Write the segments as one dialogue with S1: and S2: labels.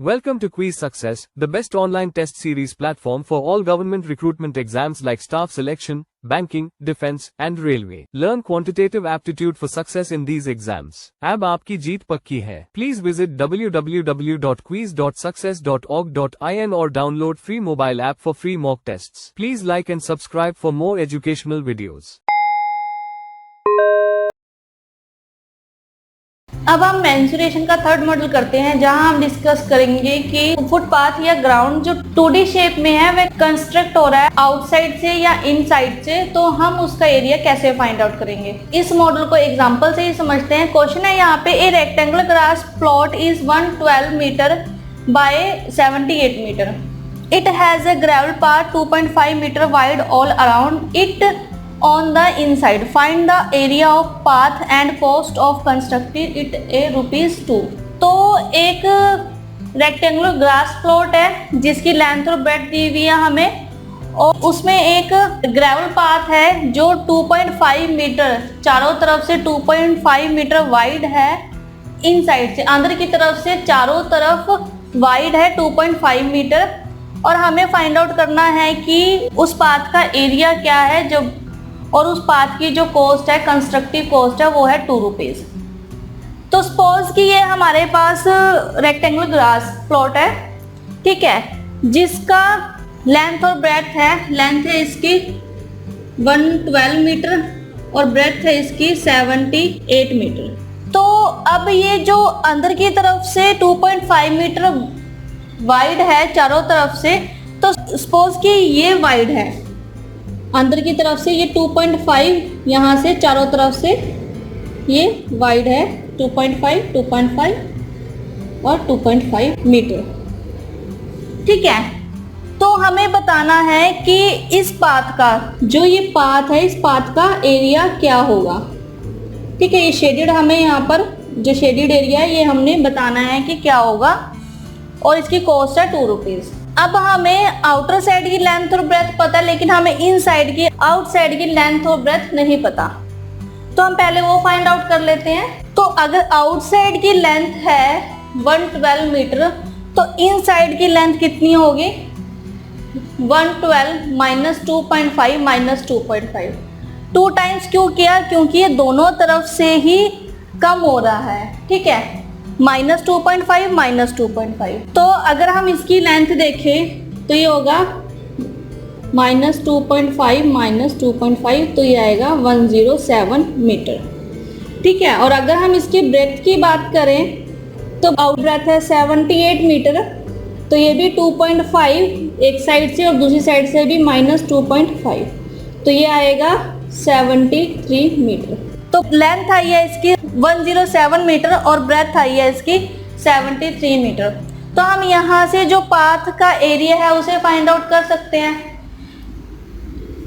S1: Welcome to Quiz Success, the best online test series platform for all government recruitment exams like staff selection, banking, defense, and railway. Learn quantitative aptitude for success in these exams. अब आपकी जीत पक्की है. Please visit www.quiz.success.org.in or download free mobile app for free mock tests. Please like and subscribe for more educational videos.
S2: अब हम mensuration का third model करते हैं, जहां हम डिस्कस करेंगे कि फुटपाथ या ग्राउंड जो 2D शेप में है वह कंस्ट्रक्ट हो रहा है आउटसाइड से या इनसाइड से, तो हम उसका एरिया कैसे फाइंड आउट करेंगे। इस मॉडल को एग्जांपल से ही समझते हैं। क्वेश्चन है यहाँ पे, a rectangular grass plot is 112 metre by 78 metre. It has a gravel path 2.5 metre wide all around it on the inside. Find the area of path and cost of constructing it a ₹2। तो एक rectangular grass plot है जिसकी length और breadth दी हुई है हमें, और उसमें एक ग्रेवल पाथ है जो 2.5 मीटर चारों तरफ से 2.5 मीटर वाइड है, इनसाइड से अंदर की तरफ से चारों तरफ वाइड है 2.5 मीटर, और हमें फाइंड आउट करना है कि उस पाथ का एरिया क्या है जो, और उस पाथ की जो कॉस्ट है, कंस्ट्रक्टिव कॉस्ट है, वो है ₹2। तो सपोज कि ये हमारे पास रेक्टेंगुलर ग्रास प्लॉट है, ठीक है, जिसका लेंथ और ब्रेड्थ है, लेंथ है इसकी 112 मीटर और ब्रेड्थ है इसकी 78 मीटर। तो अब ये जो अंदर की तरफ से 2.5 मीटर वाइड है चारों तरफ से, तो सपोज कि ये वाइड है अंदर की तरफ से, ये 2.5 यहाँ से चारों तरफ से ये वाइड है 2.5 और 2.5 मीटर, ठीक है। तो हमें बताना है कि इस पाथ का, जो ये पाथ है, इस पाथ का एरिया क्या होगा, ठीक है। ये शेडेड, हमें यहाँ पर जो शेडेड एरिया है ये हमने बताना है कि क्या होगा, और इसकी कॉस्ट है ₹2। अब हमें आउटर साइड की लेंथ और ब्रेथ पता है, लेकिन हमें इन साइड की, आउटसाइड की लेंथ और ब्रेथ नहीं पता, तो हम पहले वो फाइंड आउट कर लेते हैं। तो अगर आउटसाइड की लेंथ है 112 मीटर, तो इन साइड की लेंथ कितनी होगी, 112 माइनस 2.5 माइनस 2.5। 2 टाइम्स क्यों किया, क्योंकि ये दोनों तरफ से ही कम हो रहा है, ठीक है, -2.5 माइनस 2.5। तो अगर हम इसकी लेंथ देखें तो ये होगा -2.5 माइनस 2.5, तो ये आएगा 107 मीटर, ठीक है। और अगर हम इसकी ब्रेथ की बात करें तो आउट ब्रेथ है 78 मीटर, तो ये भी 2.5 एक साइड से और दूसरी साइड से भी -2.5, तो ये आएगा 73 मीटर। तो लेंथ आई है इसकी 107 मीटर और ब्रेथ आई है इसकी 73 मीटर। तो हम यहाँ से जो पाथ का एरिया है उसे फाइंड आउट कर सकते हैं।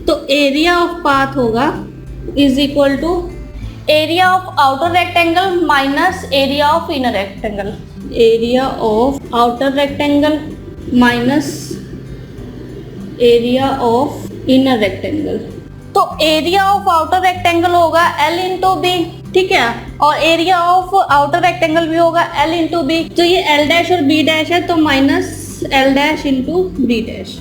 S2: तो एरिया ऑफ पाथ होगा is equal to area of outer rectangle minus area of inner rectangle, area of outer rectangle minus area of inner rectangle. तो एरिया ऑफ आउटर रेक्टेंगल होगा L into B, ठीक है, और area of outer rectangle भी होगा L into B. तो ये L dash और B डैश है, तो minus L dash into B dash,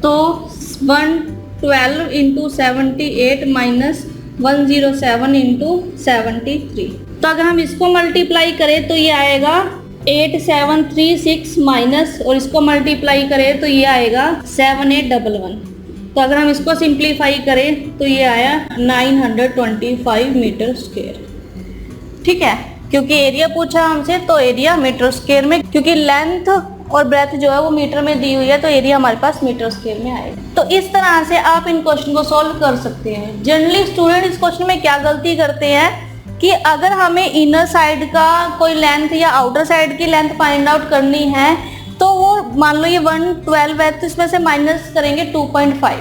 S2: तो 112 इंटू 78 माइनस 107 इंटू 73। तो अगर हम इसको मल्टीप्लाई करें तो ये आएगा 8736 माइनस, और इसको मल्टीप्लाई करें तो ये आएगा 7811। तो अगर हम इसको सिंप्लीफाई करें तो ये आया 925 मीटर स्क्वायर, ठीक है। क्योंकि एरिया पूछा हमसे, तो एरिया मीटर स्क्वायर में, क्योंकि लेंथ और ब्रेथ जो है वो मीटर में दी हुई है, तो एरिया हमारे पास मीटर स्क्वायर में आएगा। तो इस तरह से आप इन क्वेश्चन को सॉल्व कर सकते हैं। जनरली स्टूडेंट इस क्वेश्चन में क्या गलती करते हैं कि अगर हमें इनर साइड का कोई लेंथ या आउटर साइड की लेंथ फाइंड आउट करनी है, तो वो मान लो ये 112 है, तो इसमें से माइनस करेंगे 2.5,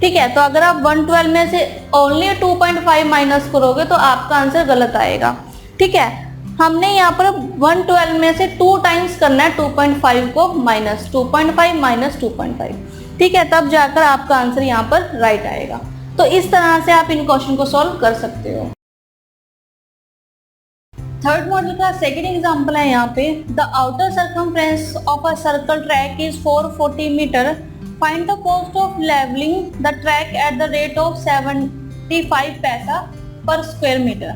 S2: ठीक है। तो अगर आप 112 में से ओनली 2.5 माइनस करोगे तो आपका आंसर गलत आएगा, ठीक है। हमने यहाँ पर 112 में से 2 टाइम्स करना है 2.5 को, माइनस 2.5 माइनस 2.5, ठीक है, तब जाकर आपका आंसर यहाँ पर राइट आएगा। तो इस तरह से आप इन क्वेश्चन को सॉल्व कर सकते हो। थर्ड मॉडल का सेकंड एग्जांपल है यहाँ पे। The outer circumference of a circle track is 440 metre. Find the cost of levelling the track at the rate of 75 पैसा per square metre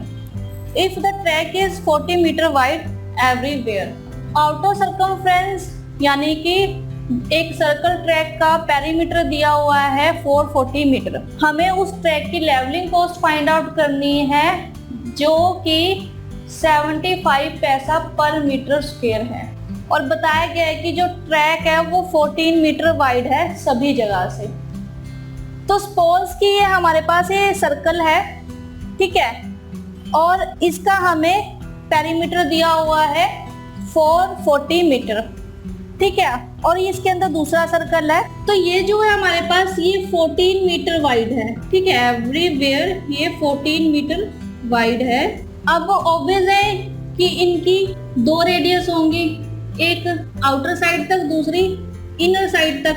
S2: if the track is 40 metre wide everywhere. Outer circumference यानी कि एक circle track का perimeter दिया हुआ है 440 metre. हमें उस ट्रैक की लेवलिंग कॉस्ट फाइंड आउट करनी है जो कि 75 पैसा पर मीटर स्क्वायर है और बताया गया है कि जो ट्रैक है वो 14 मीटर वाइड है सभी जगह से। तो सपोज कि ये हमारे पास ये सर्कल है, ठीक है, और इसका हमें पेरीमीटर दिया हुआ है 440 मीटर, ठीक है, और इसके अंदर दूसरा सर्कल है। तो ये जो है हमारे पास ये 14 मीटर वाइड है, ठीक है, एवरीवेयर ये 14 मीटर वाइड है। अब ऑब्वियस है कि इनकी दो रेडियस होंगी, एक आउटर साइड तक, दूसरी इनर साइड तक,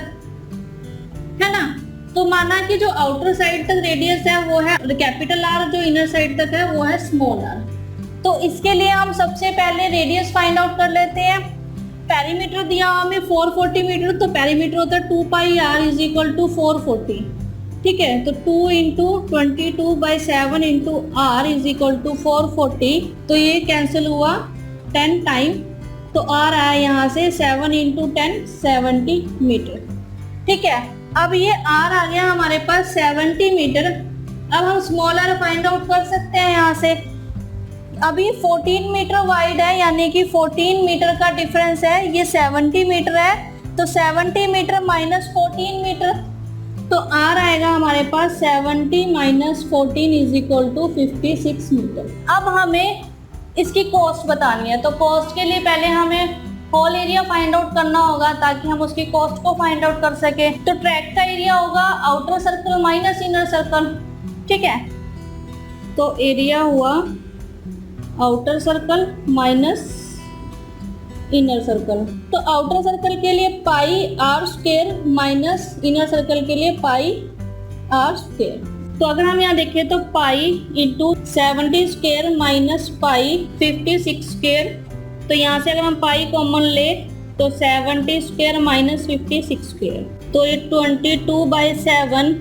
S2: है ना। तो माना कि जो आउटर साइड तक रेडियस है वो है कैपिटल आर, जो इनर साइड तक है वो है स्मॉल आर। तो इसके लिए हम सबसे पहले रेडियस फाइंड आउट कर लेते हैं। पेरीमीटर दिया हमें 440 मीटर, तो पेरीमीटर होता है 2 pi r is equal to 440, ठीक है। तो 2 into 22/7 into r is equal to 440, तो ये कैंसिल हुआ 10 टाइम, तो आर आया यहाँ से 7 इंटू 10 70 मीटर, ठीक है। अब ये आर आ गया हमारे पास 70 मीटर। अब हम स्मॉल आर फाइंड आउट कर सकते हैं यहाँ से। अभी 14 मीटर वाइड है यानी कि 14 मीटर का डिफरेंस है, ये 70 मीटर है, तो 70 मीटर माइनस 14 मीटर, तो आर आएगा हमारे पास 70 minus 14 is equal to 56 metre. अब हमें इसकी कॉस्ट बतानी है, तो कॉस्ट के लिए पहले हमें होल एरिया फाइंड आउट करना होगा ताकि हम उसकी कॉस्ट को फाइंड आउट कर सके। तो ट्रैक का एरिया होगा outer circle minus inner circle, ठीक है। तो एरिया हुआ outer circle minus inner circle. तो आउटर सर्कल के लिए pi R square minus inner circle के लिए पाई आर स्क्वायर। तो अगर हम यहाँ देखें तो pi into 70 square minus pi 56 square, तो यहाँ से अगर हम पाई कॉमन ले तो 70 स्क्वायर माइनस 56 स्क्वायर, तो ये 22/7,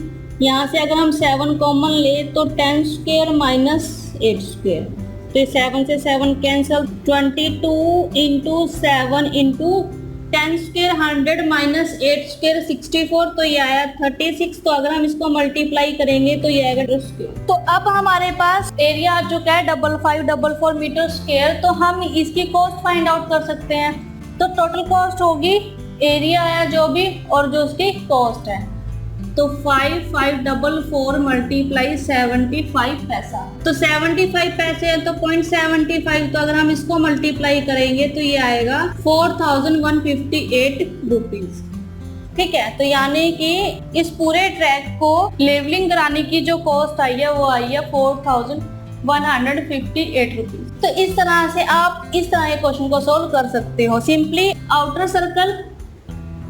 S2: यहाँ से अगर हम 7 कॉमन ले तो 10 स्क्वायर माइनस 8 स्क्वायर, तो ये 7 से 7 cancel, 22 into 7 into 10 square 100 minus 8 square 64, तो ये आया 36। तो अगर हम इसको मल्टीप्लाई करेंगे तो ये आएगा 2 स्क्वायर। तो अब हमारे पास एरिया आ चुका है 5544 मीटर स्क्वायर, तो हम इसकी कॉस्ट फाइंड आउट कर सकते हैं। तो टोटल कॉस्ट होगी एरिया है जो भी और जो उसकी कॉस्ट है, तो 5544 मल्टीप्लाई 75 पैसा, तो 75 पैसे है तो 0.75, तो अगर हम इसको मल्टीप्लाई करेंगे तो ये आएगा 4158 रुपीज, ठीक है। तो यानी कि इस पूरे ट्रैक को लेवलिंग कराने की जो कॉस्ट आई है वो आई है 4158 रुपीज। तो इस तरह से आप इस तरह के क्वेश्चन को सोल्व कर सकते हो, simply outer circle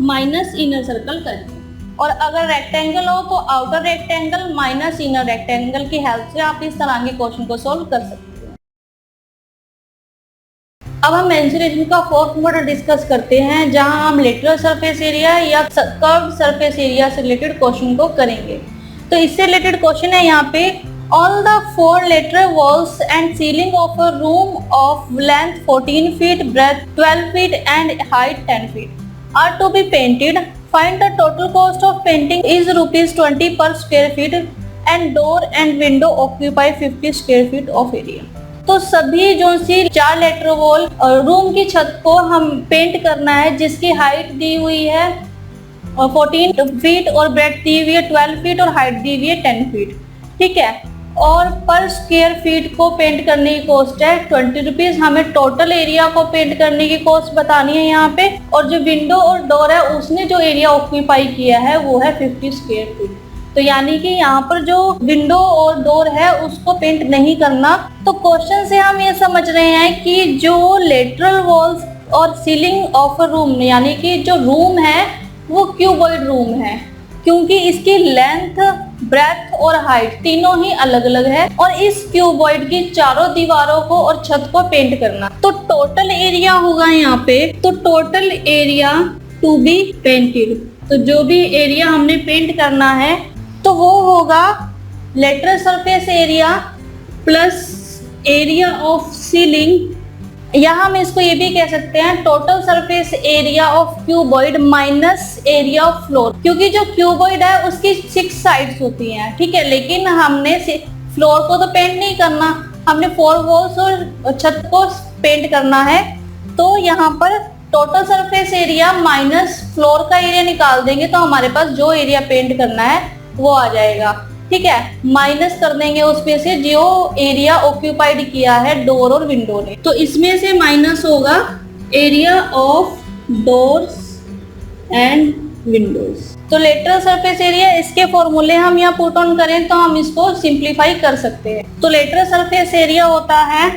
S2: minus inner circle करके। और अगर रेक्टेंगल हो तो outer rectangle minus inner rectangle की हेल्प से आप इस तरह के क्वेश्चन को सोल्व कर सकते हो। अब हम मेंसुरेशन का फोर्थ मॉडल डिस्कस करते हैं, जहां हम लेटरल सरफेस एरिया या कर्व्ड सरफेस एरिया से रिलेटेड क्वेश्चन को करेंगे। तो इससे रिलेटेड क्वेश्चन है यहाँ पे, all the 4 lateral walls and ceiling of a room of length 14 feet, breadth 12 feet and height 10 feet are to be painted. Find the total cost of painting is ₹20 per square feet and door and window occupy 50 square feet of area. तो सभी जो सी 4 lateral wall room की छत को हम paint करना है, जिसकी हाइट दी हुई है 14 फीट और ब्रेड्थ दी हुई है 12 फीट और हाइट दी हुई है 10 फीट, ठीक है। और पर स्क्वायर फीट को पेंट करने की कॉस्ट है 20 रुपीज। हमें टोटल एरिया को पेंट करने की कॉस्ट बतानी है यहाँ पे, और जो विंडो और डोर है उसने जो एरिया ऑक्यूपाई किया है वो है 50 स्क्वायर फीट। तो यानी कि यहाँ पर जो विंडो और डोर है उसको पेंट नहीं करना। तो क्वेश्चन से हम ये समझ रहे हैं कि जो लेटरल वॉल्स और सीलिंग ऑफ अ रूम, यानी कि जो रूम है वो क्यूबॉइड रूम है, क्योंकि इसकी लेंथ ब्रेथ और हाइट तीनों ही अलग अलग है, और इस क्यूबॉइड की चारों दीवारों को और छत को पेंट करना। तो टोटल एरिया होगा यहाँ पे, तो total area to be painted, तो जो भी एरिया हमने पेंट करना है तो वो होगा lateral surface area plus area of ceiling, या हम इसको ये भी कह सकते हैं total surface area of cuboid minus area of floor, क्योंकि जो क्यूबॉइड है उसकी 6 साइड्स होती हैं, ठीक है, लेकिन हमने फ्लोर को तो पेंट नहीं करना, हमने 4 वॉल्स और छत को पेंट करना है। तो यहाँ पर total surface area minus floor का एरिया निकाल देंगे तो हमारे पास जो एरिया पेंट करना है वो आ जाएगा, ठीक है। माइनस कर देंगे उसमें से जो एरिया ऑक्यूपाइड किया है डोर और विंडो ने, तो इसमें से माइनस होगा area of doors and Windows. तो लेटरल सरफेस एरिया, इसके फॉर्मूले हम यहाँ पुट ऑन करें तो हम इसको सिंप्लीफाई कर सकते हैं। तो लेटरल सरफेस एरिया होता है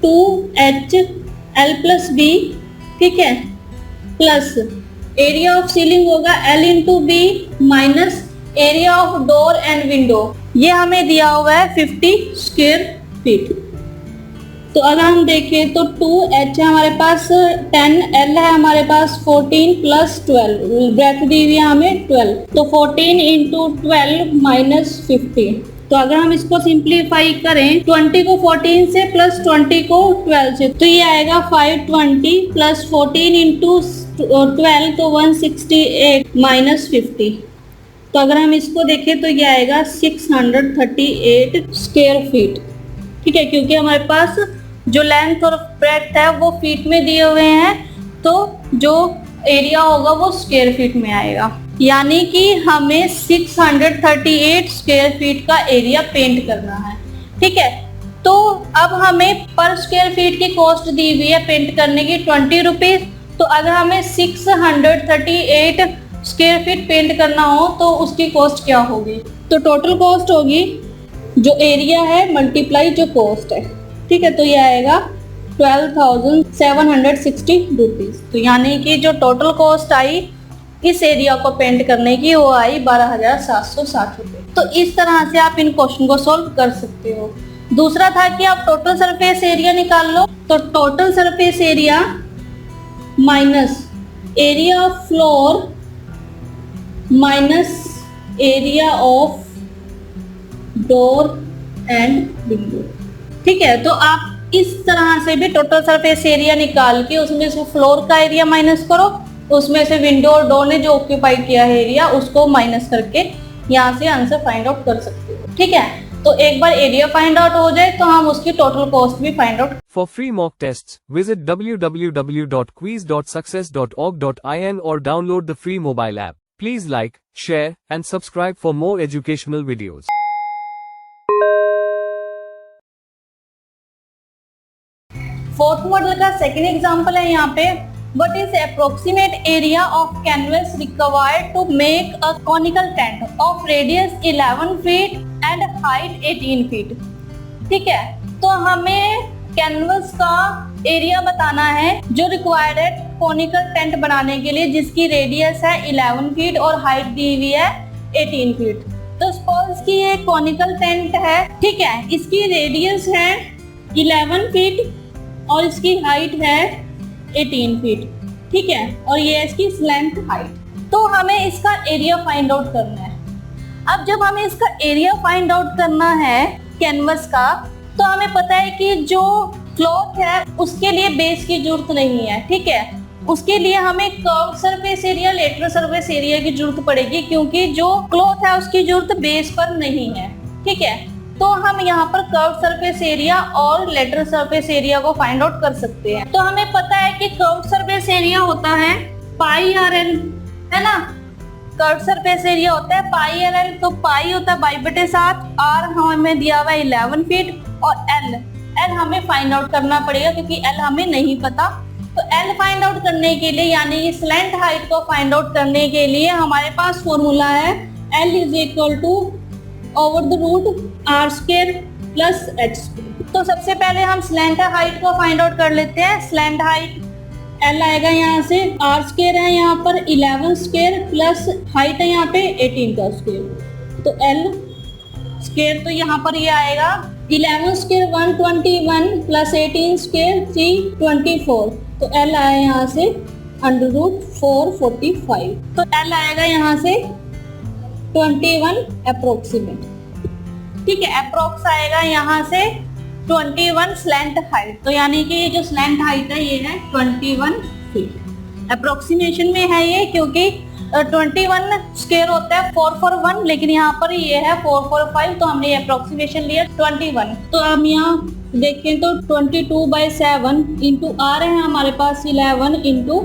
S2: 2HL प्लस B, ठीक है, प्लस एरिया ऑफ सीलिंग होगा L into B minus area of door and window, ये हमें दिया हुआ है 50 स्क्वायर फीट। तो अगर हम देखें तो 2H है हमारे पास 10, L है हमारे पास 14 प्लस 12, ब्रेथ दी हुई है हमें 12, तो 14 इंटू 12 माइनस 50। तो अगर हम इसको सिंप्लीफाई करें 20 को 14 से प्लस 20 को 12 से, तो ये आएगा 520 प्लस 14 इंटू 12 तो 168 माइनस 50। तो अगर हम इसको देखें तो ये आएगा 638 स्क्वायर फीट, ठीक है, क्योंकि हमारे पास जो लेंथ और ब्रेड्थ है वो फीट में दिए हुए हैं, तो जो एरिया होगा वो स्क्वायर फीट में आएगा, यानी कि हमें 638 स्क्वायर फीट का एरिया पेंट करना है, ठीक है। तो अब हमें पर स्क्वायर फीट की कॉस्ट दी हुई है पेंट करने की 20 रुपीज, तो अगर हमें 638 स्क्वायर फीट पेंट करना हो तो उसकी कॉस्ट क्या होगी, तो टोटल कॉस्ट होगी जो एरिया है मल्टीप्लाई जो कॉस्ट है, ठीक है, तो ये आएगा 12,760 रुपीज। तो यानी कि जो टोटल कॉस्ट आई इस एरिया को पेंट करने की वो आई 12,760 रुपये। तो इस तरह से आप इन क्वेश्चन को सॉल्व कर सकते हो। दूसरा था कि आप टोटल सरफेस एरिया निकाल लो, तो total surface area minus area of floor minus area of door and window, ठीक है। तो आप इस तरह से भी टोटल सरफेस एरिया निकाल के उसमें से फ्लोर का एरिया माइनस करो, उसमें से विंडो और डोर ने जो ऑक्यूपाई किया है एरिया उसको माइनस करके यहाँ से आंसर फाइंड आउट कर सकते हो, ठीक है। तो एक बार एरिया फाइंड आउट हो जाए तो हम उसकी टोटल कॉस्ट भी find out.
S1: For free mock tests, visit www.quiz.success.org.in or download the free mobile app. Please like, share, and subscribe for more educational videos.
S2: Fourth model का सेकेंड एग्जाम्पल है यहाँ पे, what is the approximate area of canvas required to make a conical tent of radius 11 feet and height 18 feet, ठीक है। तो हमें canvas का area बताना है जो रिक्वायर्ड है कॉनिकल टेंट बनाने के लिए, जिसकी रेडियस है 11 फीट और हाइट दी हुई है 18 फीट। तो सपोज की ये कॉनिकल टेंट है, ठीक है, इसकी रेडियस है 11 फीट और इसकी हाइट है 18 फीट, ठीक है, और ये इसकी लेंथ हाइट। तो हमें इसका एरिया फाइंड आउट करना है। अब जब हमें इसका एरिया फाइंड आउट करना है कैनवस का, तो हमें पता है कि जो क्लॉथ है उसके लिए बेस की जरूरत नहीं है, ठीक है, उसके लिए हमें curve surface area, lateral surface area की जरूरत पड़ेगी, क्योंकि जो क्लॉथ है उसकी जरूरत बेस पर नहीं है, ठीक है। तो हम यहाँ पर कर्व सरफेस एरिया और लेटरल सरफेस एरिया को फाइंड आउट कर सकते हैं। तो हमें पता है कि कर्व सरफेस एरिया होता है पाई आर एल, है ना, कर्व सरफेस एरिया होता है पाई एल एल, तो पाई होता है 2/7, आर हमें दिया हुआ है 11 फीट और एल हमें फाइंड आउट करना पड़ेगा क्योंकि एल हमें नहीं पता। तो एल फाइंड आउट करने के लिए यानी कि स्लैंट हाइट को फाइंड आउट करने के लिए हमारे पास फॉर्मूला है L is equal to over the root r square plus h square. तो सबसे पहले हम स्लैंट हाइट को फाइंड आउट कर लेते हैं। स्लैंट हाइट एल आएगा यहाँ से, आर स्क्वायर है यहाँ पर 11 स्क्वायर प्लस हाइट है यहाँ पे 18 का स्क्वायर, तो L स्क्वायर तो यहाँ पर ये आएगा 11 स्क्वायर 121 प्लस 18 स्क्वायर 324, तो L आया यहाँ से √445, तो L आएगा यहाँ से 21 अप्रोक्सीमेट। ठीक है, अप्रोक्स आएगा यहाँ से 21 स्लैंट हाइट, तो यानी कि ये जो स्लैंट हाइट है ये है 21 फीट। अप्रोक्सीमेशन में है ये, क्योंकि 21 स्क्वायर होता है 441, लेकिन यहाँ पर ये है 445, तो हमने अप्रोक्सीमेशन लिया 21। तो हम यहाँ देखें तो 22/7 इंटू आर है हमारे पास 11 इंटू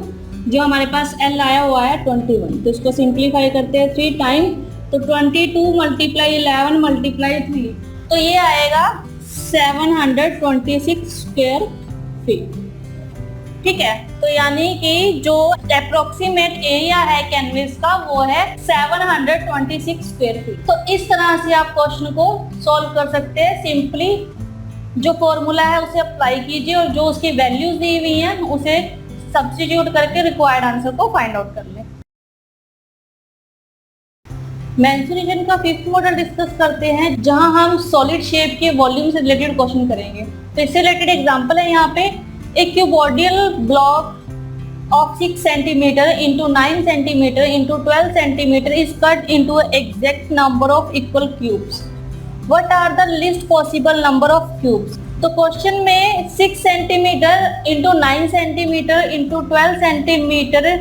S2: जो हमारे पास L आया हुआ है 21, तो इसको सिंप्लीफाई करते हैं 3 टाइम, तो 22 मल्टीप्लाई 11 मल्टीप्लाई 3, तो ये आएगा 726 स्क्वायर फीट। ठीक है, तो यानी कि जो अप्रोक्सीमेट एरिया है कैनवस का वो है 726 स्क्वायर फीट। तो इस तरह से आप क्वेश्चन को सॉल्व कर सकते हैं। सिंपली जो फॉर्मूला है उसे अप्लाई कीजिए और जो उसकी वैल्यूज दी हुई हैं उसे सब्स्टिट्यूट करके रिक्वायर्ड आंसर को फाइंड आउट कर लें। मेंसुरेशन का फिफ्थ मॉडल डिस्कस करते हैं, जहां हम सॉलिड शेप के वॉल्यूम से रिलेटेड क्वेश्चन करेंगे। तो इससे रिलेटेड एग्जांपल है यहाँ पे, एक cuboidal block of 6 centimetre into 9 centimetre into 12 centimetre is cut into exact number of equal cubes. What are the least possible number of cubes? तो क्वेश्चन में 6 centimetre into 9 centimetre into 12 centimetre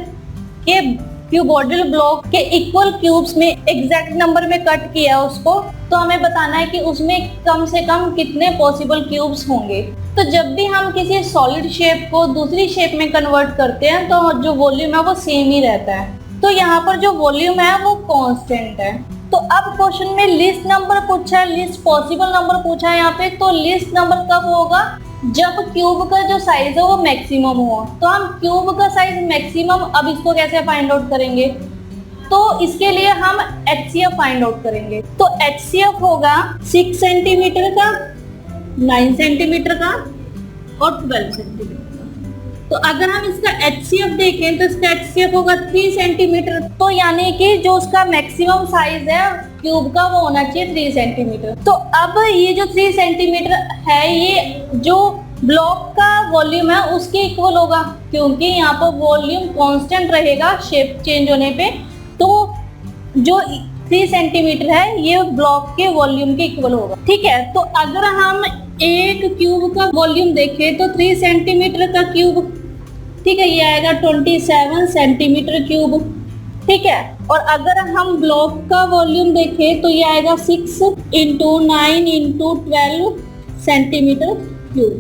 S2: के cuboidal block के equal cubes में exact number में cut किया उसको, तो हमें बताना है कि उसमें कम से कम कितने पॉसिबल क्यूब्स होंगे। तो जब भी हम किसी सॉलिड शेप को दूसरी शेप में कन्वर्ट करते हैं तो जो वॉल्यूम है वो सेम ही रहता है। तो यहाँ पर जो वॉल्यूम है वो कांस्टेंट है। तो अब क्वेश्चन में लिस्ट नंबर पूछा है, लिस्ट पॉसिबल नंबर पूछा है यहाँ पे। तो लिस्ट नंबर कब होगा? जब क्यूब का जो साइज है वो मैक्सिमम हो। तो हम क्यूब का साइज मैक्सिमम, अब इसको कैसे फाइंड आउट करेंगे? तो इसके लिए हम HCF फाइंड आउट करेंगे। तो HCF होगा 6 सेंटीमीटर का, 9 सेंटीमीटर का और 12 सेंटीमीटर का। तो अगर हम इसका HCF देखें तो इसका HCF होगा 3 सेंटीमीटर। तो यानी कि जो उसका मैक्सिमम साइज है क्यूब का वो होना चाहिए 3 सेंटीमीटर। तो अब ये जो 3 सेंटीमीटर है ये जो ब्लॉक का वॉल्यूम है उसके इक्वल होगा, क्योंकि यहाँ पर वॉल्यूम कांस्टेंट रहेगा शेप चेंज होने पे। तो जो 3 सेंटीमीटर है ये ब्लॉक के वॉल्यूम के इक्वल होगा। ठीक है, तो अगर हम एक क्यूब का वॉल्यूम देखें तो 3 सेंटीमीटर का क्यूब, ठीक है, ये आएगा 27 सेंटीमीटर क्यूब। ठीक है, और अगर हम ब्लॉक का वॉल्यूम देखें तो ये आएगा 6 इंटू 9 इंटू 12 सेंटीमीटर क्यूब,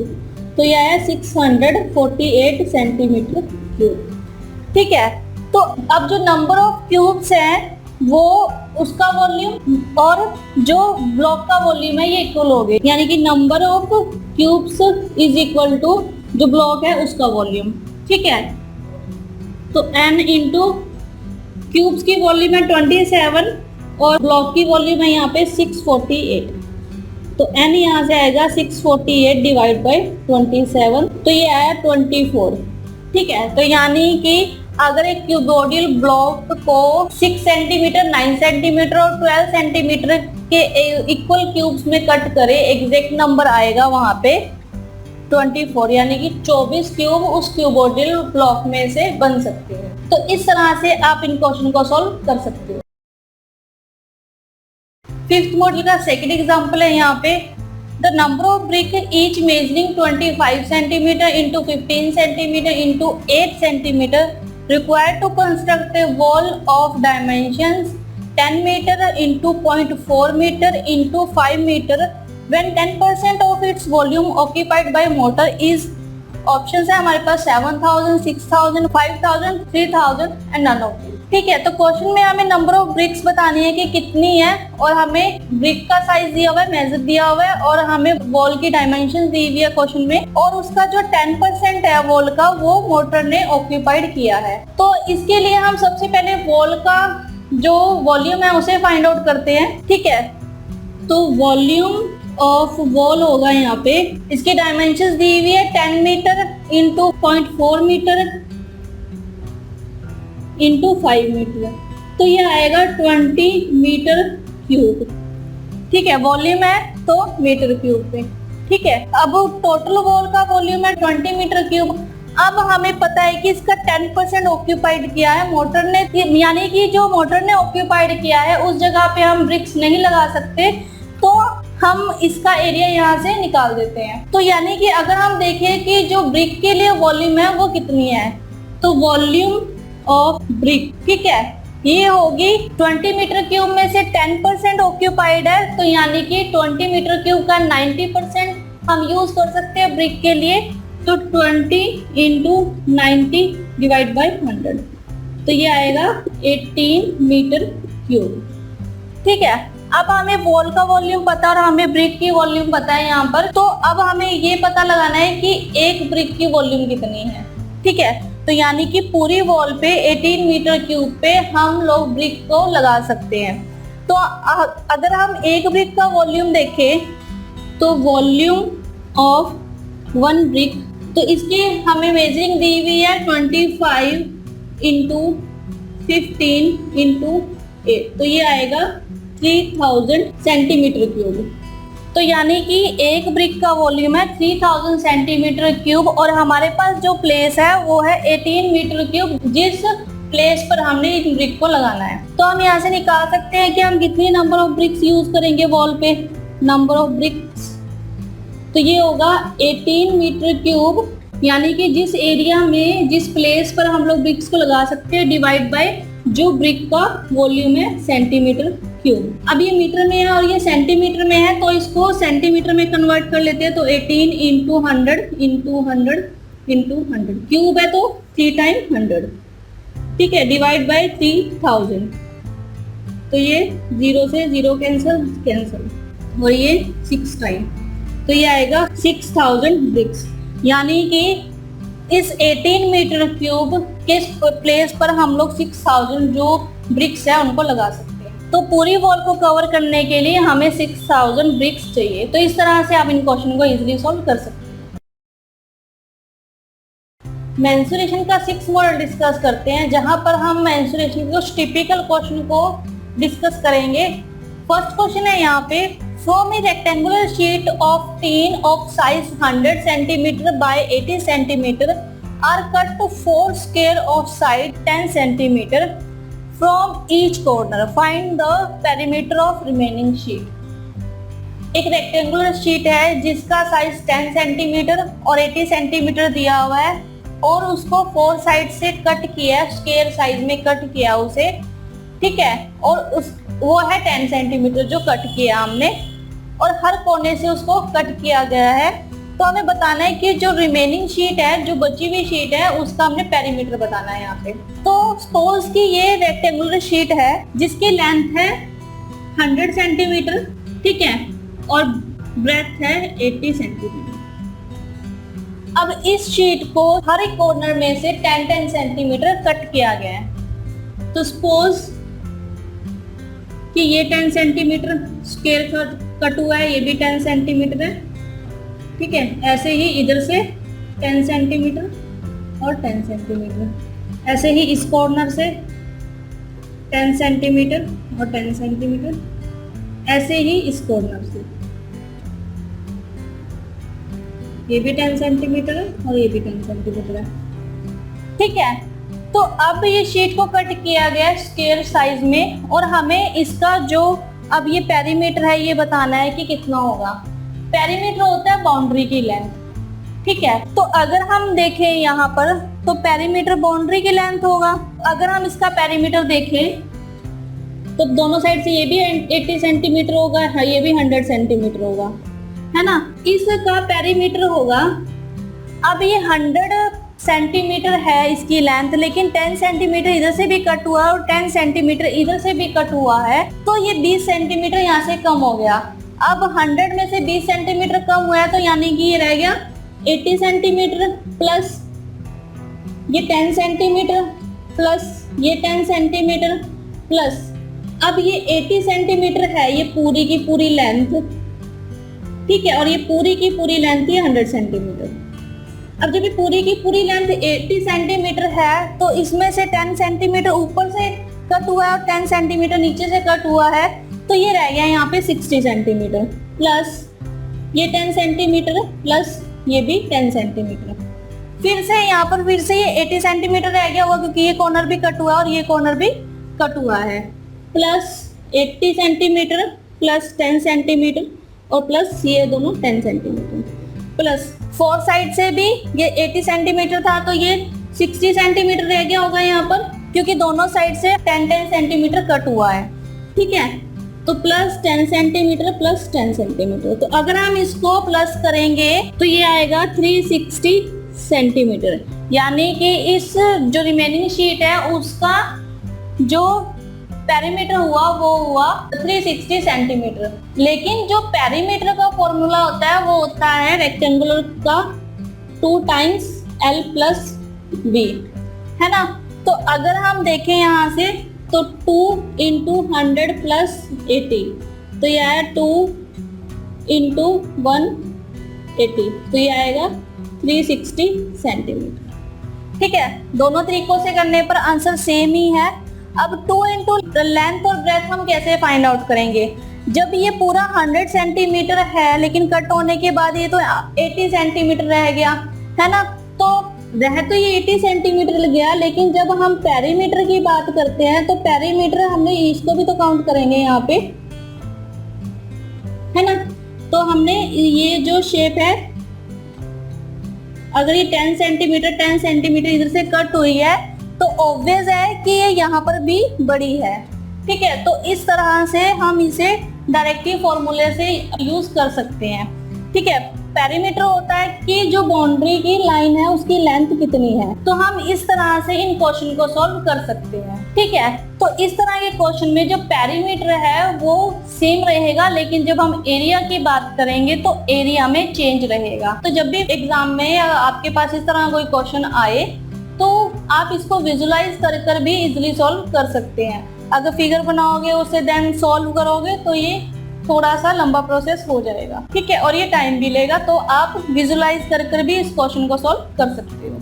S2: तो ये आया 648 सेंटीमीटर क्यूब। ठीक है, तो अब जो नंबर ऑफ क्यूब्स हैं वो उसका वॉल्यूम और जो ब्लॉक का वॉल्यूम है ये इक्वल हो गए, यानी कि number of cubes is equal to जो ब्लॉक है उसका वॉल्यूम। ठीक है, तो n इंटू क्यूब्स की वॉल्यूम है 27 और ब्लॉक की वॉल्यूम है यहाँ पे 648, तो n यहाँ से आएगा 648 डिवाइड बाई 27, तो ये आया 24। ठीक है, तो यानी कि अगर एक क्यूबॉइडल ब्लॉक को 6 सेंटीमीटर, 9 सेंटीमीटर और 12 सेंटीमीटर के इक्वल क्यूब्स में कट करे, एग्जैक्ट नंबर आएगा वहां पे 24, यानी कि 24 क्यूब उस क्यूबॉइडल ब्लॉक में से बन सकते हैं। तो इस तरह से आप इन क्वेश्चन को सॉल्व कर सकते हो। फिफ्थ मॉडल का सेकंड एग्जांपल है यहाँ पे, the number of brick each measuring 25 centimetre into 15 centimetre into 8 centimetre required to construct a wall of dimensions 10 meter into 0.4 meter into 5 meter when 10% of its volume occupied by mortar is, options है हमारे पास 7000, 6000, 5000, 3000 and none of these। ठीक है, तो question में हमें number of BRICS बतानी है कि कितनी है और हमें ब्रिक का साइज दिया हुआ है, मेजर दिया हुआ है और हमें वॉल की डायमेंशन दी हुई है क्वेश्चन में, और उसका जो 10% है वॉल का वो मोटर ने ऑक्यूपाइड किया है। तो इसके लिए हम सबसे पहले वॉल का जो वॉल्यूम है उसे फाइंड आउट करते हैं। ठीक है, तो वॉल्यूम ऑफ वॉल होगा यहाँ पे, इसकी डायमेंशन दी हुई है 10 metre into 0.4 metre into 5 metre, तो ये आएगा 20 मीटर क्यूब। ठीक है, वॉल्यूम है तो मीटर क्यूब पे। ठीक है, अब टोटल वॉल का वॉल्यूम है 20 मीटर क्यूब। अब हमें पता है कि इसका 10% ऑक्यूपाइड किया है मोटर ने, यानी कि जो मोटर ने ऑक्यूपाइड किया है उस जगह पे हम ब्रिक्स नहीं लगा सकते, तो हम इसका एरिया यहाँ से निकाल देते हैं। तो यानी कि अगर हम देखें कि जो ब्रिक के लिए वॉल्यूम है वो कितनी है, तो वॉल्यूम ऑफ ब्रिक, ठीक है, ये होगी 20 मीटर क्यूब में से 10% ऑक्यूपाइड है, तो यानी कि 20 मीटर क्यूब का 90% हम यूज कर सकते हैं ब्रिक के लिए। तो 20 इंटू 90 डिवाइड बाई 100, तो ये आएगा 18 मीटर क्यूब। ठीक है, अब हमें वॉल का वॉल्यूम पता और हमें ब्रिक की वॉल्यूम पता है यहाँ पर, तो अब हमें ये पता लगाना है कि एक ब्रिक की वॉल्यूम कितनी है। ठीक है, तो यानी कि पूरी वॉल पे 18 मीटर क्यूब पे हम लोग ब्रिक को लगा सकते हैं। तो अगर हम एक ब्रिक का वॉल्यूम देखें तो वॉल्यूम ऑफ 1 ब्रिक, तो इसकी हमें मेजरिंग दी हुई है 25 इंटू 15 इंटू 8, तो ये आएगा 3000 सेंटीमीटर क्यूब। तो यानी कि एक ब्रिक का वॉल्यूम है 3000 सेंटीमीटर क्यूब और हमारे पास जो प्लेस है वो है 18 मीटर क्यूब, जिस प्लेस पर हमने इस ब्रिक को लगाना है। तो हम यहाँ से निकाल सकते हैं कि हम कितनी नंबर ऑफ ब्रिक्स यूज करेंगे वॉल पे। नंबर ऑफ ब्रिक्स, तो ये होगा 18 मीटर क्यूब, यानी कि जिस एरिया में जिस प्लेस पर हम लोग ब्रिक्स को लगा सकते हैं, डिवाइड बाय जो ब्रिक का वॉल्यूम है सेंटीमीटर क्यूब। अब ये मीटर में है और ये सेंटीमीटर में है, तो इसको सेंटीमीटर में कन्वर्ट कर लेते हैं। तो 18 इंटू 100 इंटू 100 इंटू 100, क्यूब है तो 3 टाइम 100, ठीक है, डिवाइड बाय 3000, तो ये 0 से 0 कैंसिल और ये 6 टाइम, तो ये आएगा 6000 ब्रिक्स। यानी कि इस 18 मीटर क्यूब के प्लेस पर हम लोग 6000 जो ब्रिक्स है उनको लगा सकते हैं। तो पूरी वॉल को कवर करने के लिए हमें 6000 ब्रिक्स चाहिए। तो इस तरह से आप इन क्वेश्चन को इजीली सॉल्व कर सकते हैं। मेंसुरेशन का 6 मॉडल डिस्कस करते हैं, जहां पर हम मेंसुरेशन के टिपिकल क्वेश्चन को डिस्कस करेंगे। फर्स्ट क्वेश्चन है यहाँ पे, From a rectangular sheet of tin of size 100 cm by 80 cm are cut to 4 square of side 10 cm from each corner. Find the perimeter of remaining sheet. एक rectangular sheet है जिसका size 10 centimetre और 80 centimetre दिया हुआ है और उसको 4 side से कट किया, स्क्वायर साइज में कट किया उसे, ठीक है, और वो है 10 सेंटीमीटर जो कट किया हमने और हर कोने से उसको कट किया गया है। तो हमें बताना है कि जो रिमेनिंग शीट है, जो बची हुई शीट है, उसका हमने पेरीमीटर बताना है यहाँ पे। तो सपोज कि ये रेक्टेंगुलर शीट है जिसकी लेंथ है 100 सेंटीमीटर, ठीक है, और ब्रेथ है 80 सेंटीमीटर। अब इस शीट को हर एक कॉर्नर में से 10-10 सेंटीमीटर कट किया गया है। तो सपोज कि ये 10 सेंटीमीटर स्क्वायर कट हुआ है, ये भी 10 सेंटीमीटर है, ठीक है, ऐसे ही इधर से 10 सेंटीमीटर और 10 सेंटीमीटर, ऐसे ही इस कॉर्नर से 10 सेंटीमीटर और 10 सेंटीमीटर, ऐसे ही इस कॉर्नर से ये भी 10 सेंटीमीटर है और ये भी 10 सेंटीमीटर है, ठीक है। तो अब ये शीट को कट किया गया स्क्वायर साइज में और हमें इसका जो अब ये पेरीमीटर है ये बताना है कि कितना होगा। पेरीमीटर होता है बाउंड्री की लेंथ, ठीक है। तो अगर हम देखें यहाँ पर तो पेरीमीटर बाउंड्री की लेंथ होगा। अगर हम इसका पेरीमीटर देखें तो दोनों साइड से ये भी 80 सेंटीमीटर होगा, ये भी 100 सेंटीमीटर होगा, है ना। इसका पेरीमीटर होगा, अब ये 100 सेंटीमीटर है इसकी लेंथ, लेकिन 10 सेंटीमीटर इधर से भी कट हुआ है और 10 सेंटीमीटर इधर से भी कट हुआ है, तो ये 20 सेंटीमीटर यहाँ से कम हो गया। अब 100 में से 20 सेंटीमीटर कम हुआ है, तो यानी कि ये रह गया 80 सेंटीमीटर प्लस ये 10 सेंटीमीटर प्लस ये 10 सेंटीमीटर प्लस अब ये 80 सेंटीमीटर है ये पूरी की पूरी लेंथ, ठीक है, और ये पूरी की पूरी लेंथ है 100 सेंटीमीटर। अब जब ये पूरी की पूरी लेंथ 80 सेंटीमीटर है तो इसमें से 10 सेंटीमीटर ऊपर से कट हुआ है और 10 सेंटीमीटर नीचे से कट हुआ है, तो ये रह गया यहाँ पे 60 सेंटीमीटर प्लस ये 10 सेंटीमीटर प्लस ये भी 10 सेंटीमीटर। फिर से यहाँ पर फिर से ये 80 सेंटीमीटर रह गया होगा क्योंकि ये कॉर्नर भी कट हुआ है और ये कॉर्नर भी कट हुआ है। प्लस 80 सेंटीमीटर प्लस 10 सेंटीमीटर और प्लस ये दोनों 10 सेंटीमीटर प्लस 4 साइड से भी ये 80 सेंटीमीटर था तो ये 60 सेंटीमीटर रह गया होगा यहाँ पर क्योंकि दोनों साइड से 10-10 सेंटीमीटर कट हुआ है। ठीक है, तो प्लस 10 सेंटीमीटर प्लस 10 सेंटीमीटर। तो अगर हम इसको प्लस करेंगे तो ये आएगा 360 सेंटीमीटर, यानी कि इस जो रिमेनिंग शीट है उसका जो पेरीमीटर हुआ वो हुआ 360 सेंटीमीटर। लेकिन जो पेरीमीटर का फॉर्मूला होता है वो होता है रेक्टेंगुलर का 2 टाइम्स L प्लस B, है ना। तो अगर हम देखें यहाँ से तो 2 इंटू 100 प्लस 80 तो यह है 2 इंटू 180 तो यह आएगा 360 सेंटीमीटर। ठीक है, दोनों तरीकों से करने पर आंसर सेम ही है। अब 2 इंटू लेंथ और ब्रेथ हम कैसे फाइंड आउट करेंगे? जब ये पूरा 100 सेंटीमीटर है लेकिन कट होने के बाद ये तो 80 सेंटीमीटर रह गया, है ना। तो रह तो ये 80 सेंटीमीटर लग गया, लेकिन जब हम पेरीमीटर की बात करते हैं तो पेरीमीटर हमने इसको भी तो काउंट करेंगे यहाँ पे, है ना। तो हमने ये जो शेप है अगर ये 10 सेंटीमीटर इधर से कट हुई है तो ऑब्वियस है कि ये यहाँ पर भी बड़ी है। ठीक है, तो इस तरह से हम इसे डायरेक्टली फॉर्मूले से यूज कर सकते हैं। ठीक है, पेरीमीटर होता है कि जो बाउंड्री की लाइन है उसकी लेंथ कितनी है, तो हम इस तरह से इन क्वेश्चन को सॉल्व कर सकते हैं। ठीक है, तो इस तरह के क्वेश्चन में जो पेरीमीटर है वो सेम रहेगा, लेकिन जब हम एरिया की बात करेंगे तो एरिया में चेंज रहेगा। तो जब भी एग्जाम में या आपके पास इस तरह कोई क्वेश्चन आए तो आप इसको विजुलाइज कर भी इजिली सॉल्व कर सकते हैं। अगर फिगर बनाओगे उसे देन सॉल्व करोगे तो ये थोड़ा सा लंबा प्रोसेस हो जाएगा। ठीक है, और ये टाइम भी लेगा, तो आप विजुलाइज कर भी इस क्वेश्चन को सॉल्व कर सकते हो।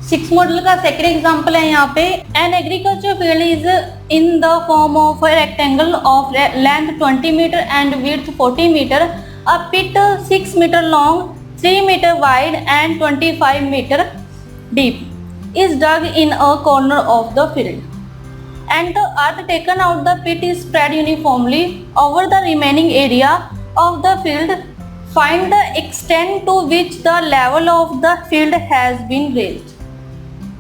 S2: 6 मॉडल का सेकंड एग्जांपल है यहाँ पे। An agriculture field is in the form of a rectangle of length 20 metre and width 40 metre, a pit 6 metre long, 3 metre wide and 25 metre deep is dug in a corner of the field, and the earth taken out the pit is spread uniformly over the remaining area of the field. Find the extent to which the level of the field has been raised.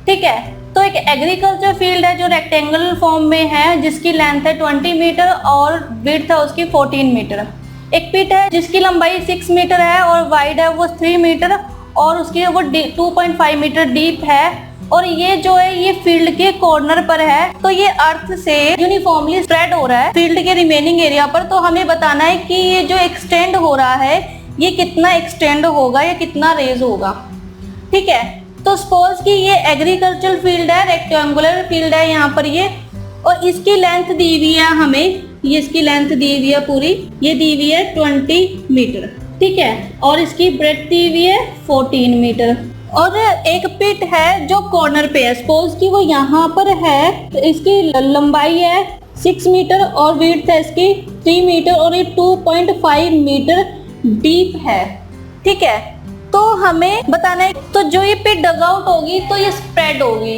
S2: ठीक है, तो एक agriculture field है जो rectangle form में है जिसकी length है 20 मीटर और विड्थ है उसकी 14 मीटर। एक पिट है जिसकी लंबाई 6 मीटर है और वाइड है वो 3 मीटर और उसकी वो 2.5 मीटर डीप है, और ये जो है ये फील्ड के कॉर्नर पर है। तो ये अर्थ से यूनिफॉर्मली स्प्रेड हो रहा है फील्ड के रिमेनिंग एरिया पर। तो हमें बताना है कि ये जो एक्सटेंड हो रहा है ये कितना एक्सटेंड होगा या कितना रेज होगा। ठीक है, तो सपोज कि ये एग्रीकल्चर फील्ड है, रेक्टेंगुलर फील्ड है यहाँ पर ये, और इसकी लेंथ दी हुई है हमें, ये इसकी लेंथ दी हुई है पूरी, ये दी हुई है 20 मीटर। ठीक है, और इसकी ब्रेड्थ दी हुई है 14 मीटर। और एक पिट है जो कॉर्नर पे है, सपोज कि वो यहाँ पर है, तो इसकी लंबाई है 6 मीटर और विड्थ है इसकी 3 मीटर और ये 2.5 मीटर डीप है। ठीक है, तो हमें बताना है तो जो ये पिट डग आउट होगी तो ये स्प्रेड होगी,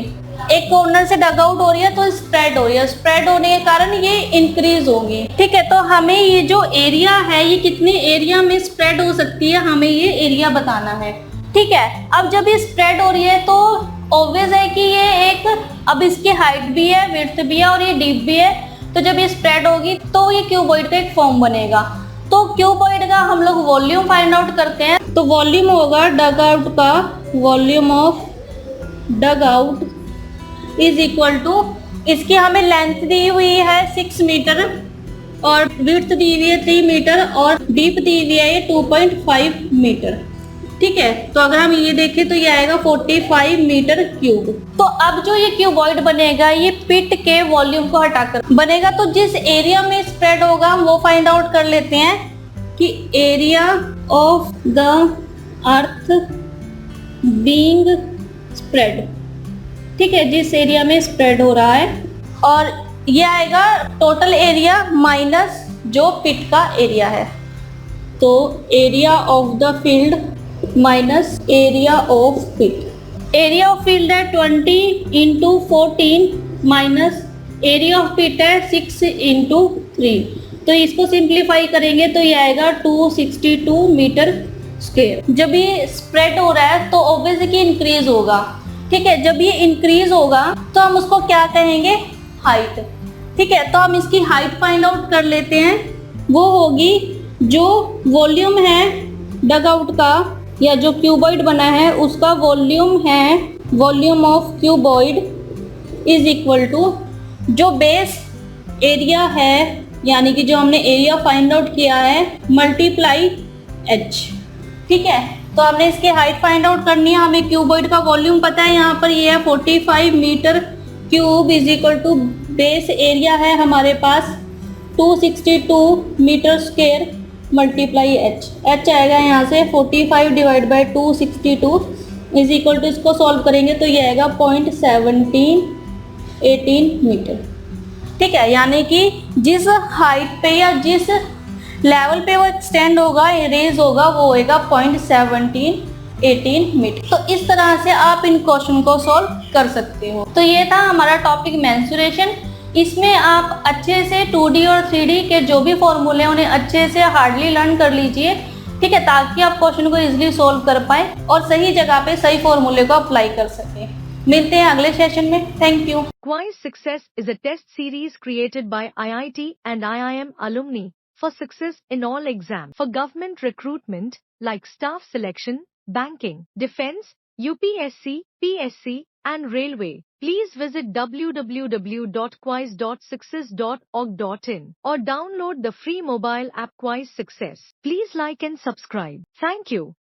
S2: एक कॉर्नर से डग आउट हो रही है तो स्प्रेड हो रही है, स्प्रेड होने के कारण ये इंक्रीज होगी। ठीक है, तो हमें ये जो एरिया है ये कितने एरिया में स्प्रेड हो सकती है, हमें ये एरिया बताना है। ठीक है, अब जब ये स्प्रेड हो रही है तो ऑब्वियस है कि ये एक, अब इसकी हाइट भी है, विड्थ भी है और ये डीप भी है, तो जब ये स्प्रेड होगी तो ये क्यूबॉइड का एक फॉर्म बनेगा। तो क्यूबॉइड का हम लोग वॉल्यूम फाइंड आउट करते हैं, तो वॉल्यूम होगा डग आउट का, volume of dug out is equal to, इसकी हमें लेंथ दी हुई है 6 मीटर और विड्थ दी हुई है 3 मीटर और डीप दी हुई है ये 2.5 मीटर। ठीक है, तो अगर हम ये देखें तो ये आएगा 45 मीटर क्यूब। तो अब जो ये क्यूबॉइड बनेगा ये पिट के वॉल्यूम को हटाकर बनेगा, तो जिस एरिया में स्प्रेड होगा हम वो फाइंड आउट कर लेते हैं कि area of the earth being spread. ठीक है, जिस एरिया में स्प्रेड हो रहा है, और ये आएगा टोटल एरिया माइनस जो पिट का एरिया है, तो area of the field minus area of pit. Area of field है 20 into 14 minus area of pit है 6 इंटू 3, तो इसको सिंप्लीफाई करेंगे तो ये आएगा 262 मीटर स्क्वायर। जब ये स्प्रेड हो रहा है तो ऑब्वियसली इंक्रीज होगा, ठीक है। जब ये इंक्रीज होगा तो हम उसको क्या कहेंगे, हाइट, ठीक है। तो हम इसकी हाइट फाइंड आउट कर लेते हैं, वो होगी जो वॉल्यूम है डग आउट का या जो क्यूबॉइड बना है उसका वॉल्यूम है, volume of cuboid is equal to जो बेस एरिया है, यानी कि जो हमने एरिया फाइंड आउट किया है, मल्टीप्लाई एच, ठीक है। तो हमने इसकी हाइट फाइंड आउट करनी है, हमें क्यूबॉइड का वॉल्यूम पता है, यहाँ पर ये है 45 metre cube is equal to base area है हमारे पास 262 metre square multiply h. H आएगा यहाँ से 45 divide by 262 is equal to, इसको सॉल्व करेंगे तो ये आएगा 0.1718 मीटर, ठीक है। यानी कि जिस हाइट पे या जिस लेवल पे वो एक्सटेंड होगा, रेज होगा, वो होएगा 0.1718 मीटर। तो इस तरह से आप इन क्वेश्चन को सॉल्व कर सकते हो। तो ये था हमारा टॉपिक मेंसुरेशन। इसमें आप अच्छे से 2D और 3D के जो भी फॉर्मूले हैं उन्हें अच्छे से हार्डली लर्न कर लीजिए, ठीक है, ताकि आप क्वेश्चन को इजीली सॉल्व कर पाए और सही जगह पे सही फॉर्मूले को अप्लाई कर सकें। मिलते हैं अगले सेशन में। Thank you.
S3: Quiz Success is a test series created by IIT and IIM alumni for success in all exams for government recruitment like staff selection, banking, defense, UPSC, PSC, and railway. Please visit www.quiz.success.org.in or download the free mobile app Quiz Success. Please like and subscribe. Thank you.